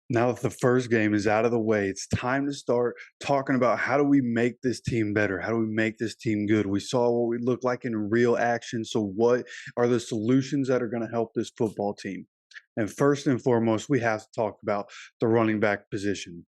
Now that the first game is out of the way, it's time to start talking about how do we make this team better? How do we make this team good? We saw what we look like in real action. So, what are the solutions that are going to help this football team? And first and foremost, we have to talk about the running back position.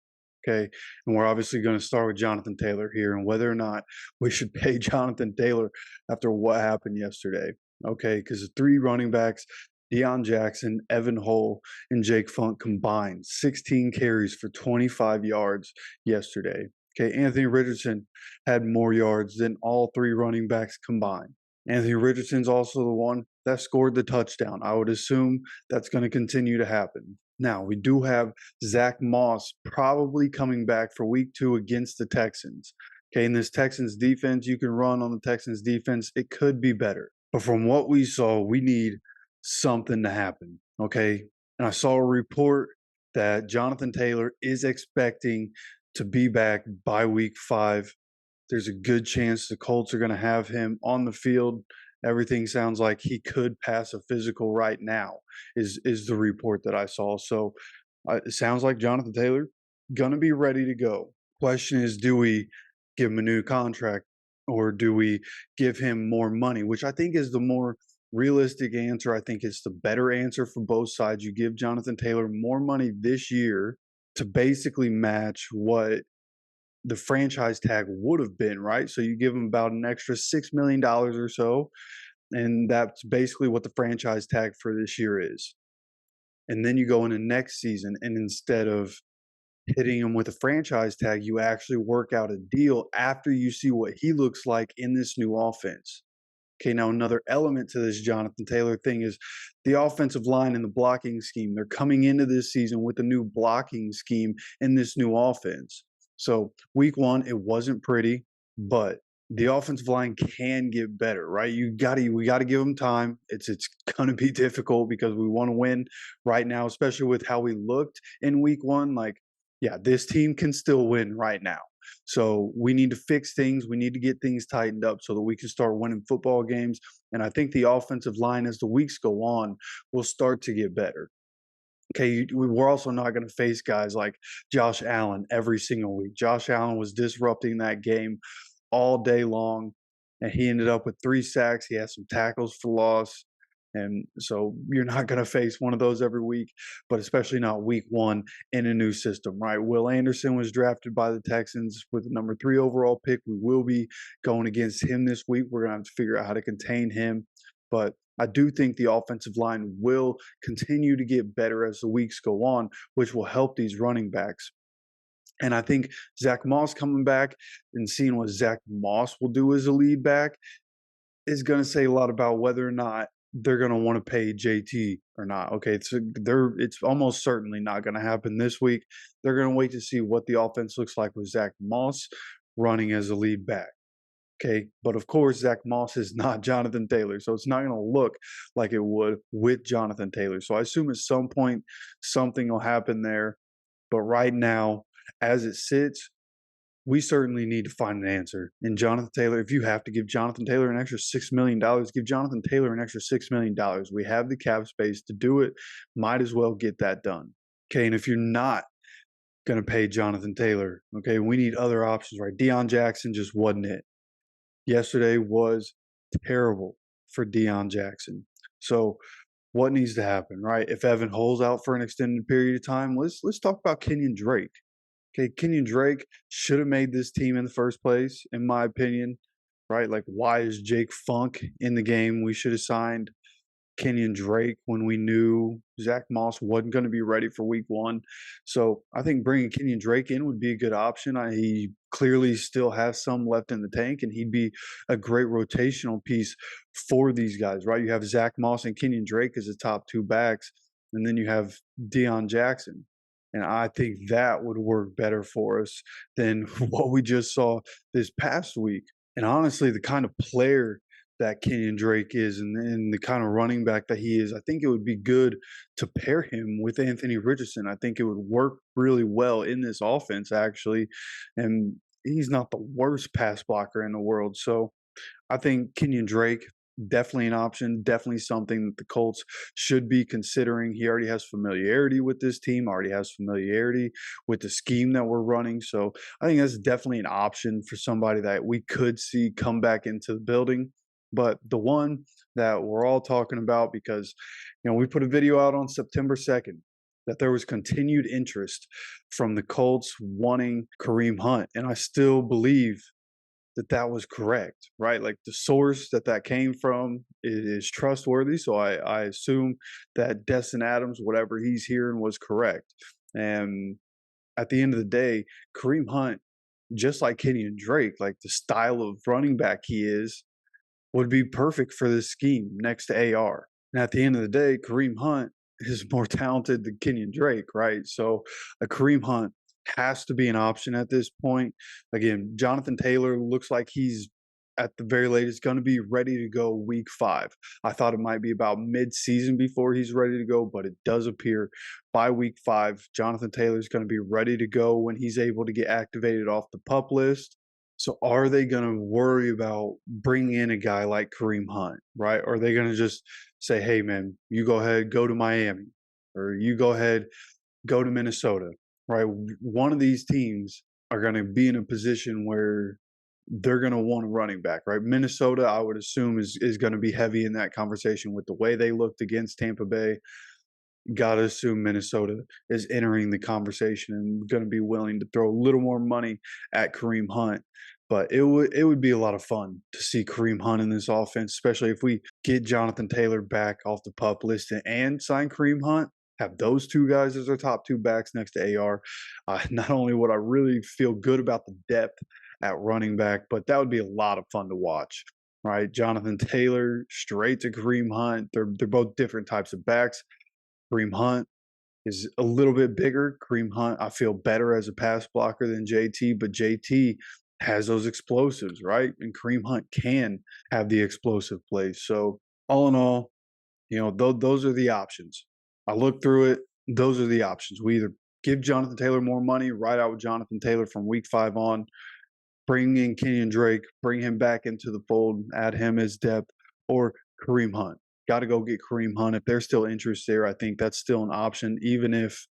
Okay. And we're obviously going to start with Jonathan Taylor here and whether or not we should pay Jonathan Taylor after what happened yesterday. Okay. Because the three running backs, Deion Jackson, Evan Hull, and Jake Funk combined 16 carries for 25 yards yesterday. Okay, Anthony Richardson had more yards than all three running backs combined. Anthony Richardson's also the one that scored the touchdown. I would assume that's going to continue to happen. Now, we do have Zach Moss probably coming back for week 2 against the Texans. Okay, in this Texans defense, you can run on the Texans defense. It could be better. But from what we saw, we need something to happen. Okay. And I saw a report that Jonathan Taylor is expecting to be back by week 5. There's a good chance the Colts are going to have him on the field. Everything sounds like he could pass a physical right now, is the report that I saw. So it sounds like Jonathan Taylor going to be ready to go. Question is, do we give him a new contract or do we give him more money, which I think is the more realistic answer. I think it's the better answer for both sides. You give Jonathan Taylor more money this year to basically match what the franchise tag would have been, right? So you give him about an extra $6 million or so. And that's basically what the franchise tag for this year is. And then you go into next season, and instead of hitting him with a franchise tag, you actually work out a deal after you see what he looks like in this new offense. Okay, now another element to this Jonathan Taylor thing is the offensive line and the blocking scheme. They're coming into this season with a new blocking scheme in this new offense. So week 1, it wasn't pretty, but the offensive line can get better, right? We gotta give them time. It's gonna be difficult because we want to win right now, especially with how we looked in week 1. Like, yeah, this team can still win right now. So we need to fix things. We need to get things tightened up so that we can start winning football games. And I think the offensive line, as the weeks go on, will start to get better. Okay, we're also not going to face guys like Josh Allen every single week. Josh Allen was disrupting that game all day long, and he ended up with 3 sacks. He had some tackles for loss. And so you're not going to face one of those every week, but especially not week 1 in a new system, right? Will Anderson was drafted by the Texans with the number 3 overall pick. We will be going against him this week. We're going to have to figure out how to contain him. But I do think the offensive line will continue to get better as the weeks go on, which will help these running backs. And I think Zach Moss coming back and seeing what Zach Moss will do as a lead back is going to say a lot about whether or not they're going to want to pay JT or not. Okay, it's almost certainly not going to happen this week. They're going to wait to see what the offense looks like with Zach Moss running as a lead back. Okay, but of course, Zach Moss is not Jonathan Taylor, so it's not going to look like it would with Jonathan Taylor. So I assume at some point something will happen there. But right now, as it sits, we certainly need to find an answer. And Jonathan Taylor, if you have to give Jonathan Taylor an extra $6 million, give Jonathan Taylor an extra $6 million. We have the cap space to do it. Might as well get that done. Okay, and if you're not going to pay Jonathan Taylor, okay, we need other options, right? Deion Jackson just wasn't it. Yesterday was terrible for Deion Jackson. So what needs to happen, right? If Evan Hull's out for an extended period of time, let's talk about Kenyan Drake. Okay, Kenyan Drake should have made this team in the first place, in my opinion, right? Like, why is Jake Funk in the game? We should have signed Kenyan Drake when we knew Zach Moss wasn't going to be ready for week 1. So I think bringing Kenyan Drake in would be a good option. He clearly still has some left in the tank, and he'd be a great rotational piece for these guys, right? You have Zach Moss and Kenyan Drake as the top 2 backs, and then you have Deion Jackson. And I think that would work better for us than what we just saw this past week. And honestly, the kind of player that Kenyan Drake is and the kind of running back that he is, I think it would be good to pair him with Anthony Richardson. I think it would work really well in this offense, actually. And he's not the worst pass blocker in the world. So I think Kenyan Drake definitely an option, definitely something that the Colts should be considering. He already has familiarity with this team, already has familiarity with the scheme that we're running. So I think that's definitely an option for somebody that we could see come back into the building. But the one that we're all talking about, because we put a video out on September 2nd that there was continued interest from the Colts wanting Kareem Hunt, and I still believe that that was correct, right? Like the source that that came from is trustworthy, so I assume that Destin Adams, whatever he's hearing, was correct. And at the end of the day, Kareem Hunt, just like Kenyan Drake, like the style of running back he is, would be perfect for this scheme next to AR. And at the end of the day, Kareem Hunt is more talented than Kenyan Drake, right? So a Kareem Hunt has to be an option at this point. Again, Jonathan Taylor looks like he's at the very latest going to be ready to go week 5. I thought it might be about mid-season before he's ready to go, but it does appear by week 5, Jonathan Taylor is going to be ready to go when he's able to get activated off the PUP list. So are they going to worry about bringing in a guy like Kareem Hunt, right? Or are they going to just say, hey, man, you go ahead, go to Miami, or you go ahead, go to Minnesota, right? One of these teams are going to be in a position where they're going to want a running back, right? Minnesota, I would assume, is going to be heavy in that conversation with the way they looked against Tampa Bay. Got to assume Minnesota is entering the conversation and going to be willing to throw a little more money at Kareem Hunt. But it would be a lot of fun to see Kareem Hunt in this offense, especially if we get Jonathan Taylor back off the PUP list and sign Kareem Hunt. Have those two guys as our top two backs next to AR. Not only would I really feel good about the depth at running back, but that would be a lot of fun to watch. Right, Jonathan Taylor straight to Kareem Hunt. They're both different types of backs. Kareem Hunt is a little bit bigger. Kareem Hunt, I feel better as a pass blocker than JT, but JT has those explosives, right? And Kareem Hunt can have the explosive plays. So all in all, those are the options. I look through it. Those are the options. We either give Jonathan Taylor more money, ride out with Jonathan Taylor from week 5 on, bring in Kenyan Drake, bring him back into the fold, add him as depth, or Kareem Hunt. Got to go get Kareem Hunt. If there's still interest there, I think that's still an option, even if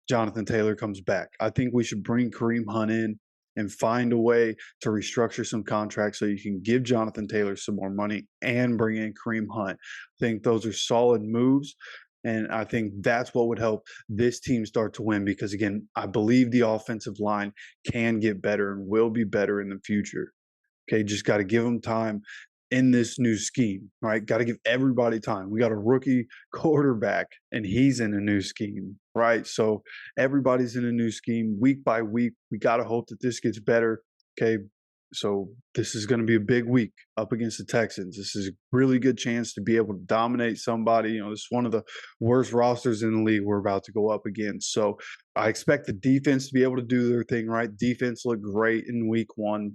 Jonathan Taylor comes back. I think we should bring Kareem Hunt in and find a way to restructure some contracts so you can give Jonathan Taylor some more money and bring in Kareem Hunt. I think those are solid moves. And I think that's what would help this team start to win because, again, I believe the offensive line can get better and will be better in the future. Okay, just got to give them time in this new scheme, right? Got to give everybody time. We got a rookie quarterback and he's in a new scheme, right? So everybody's in a new scheme week by week. We got to hope that this gets better. Okay, so this is going to be a big week up against the Texans. This is a really good chance to be able to dominate somebody. This is one of the worst rosters in the league we're about to go up against. So I expect the defense to be able to do their thing, right? Defense looked great in week 1.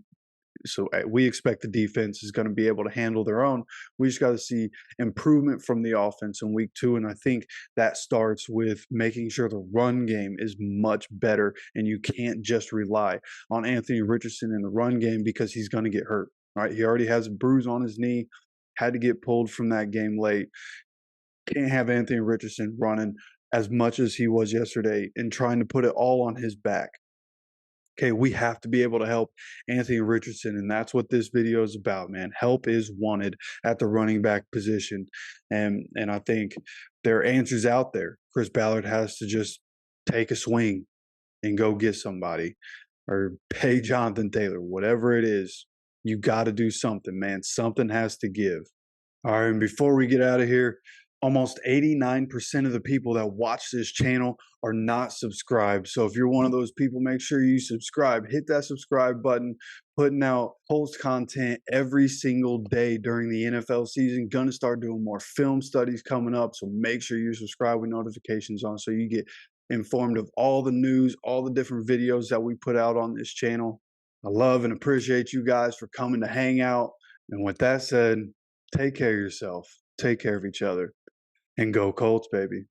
So we expect the defense is going to be able to handle their own. We just got to see improvement from the offense in week 2. And I think that starts with making sure the run game is much better. And you can't just rely on Anthony Richardson in the run game because he's going to get hurt. Right? He already has a bruise on his knee, had to get pulled from that game late. Can't have Anthony Richardson running as much as he was yesterday and trying to put it all on his back. Okay, we have to be able to help Anthony Richardson, and that's what this video is about, man. Help is wanted at the running back position, and I think there are answers out there. Chris Ballard has to just take a swing and go get somebody, or pay Jonathan Taylor, whatever it is. You got to do something, man. Something has to give. All right, and before we get out of here, almost 89% of the people that watch this channel are not subscribed. So if you're one of those people, make sure you subscribe. Hit that subscribe button. Putting out post content every single day during the NFL season. Gonna start doing more film studies coming up. So make sure you subscribe with notifications on so you get informed of all the news, all the different videos that we put out on this channel. I love and appreciate you guys for coming to hang out. And with that said, take care of yourself. Take care of each other. And go Colts, baby.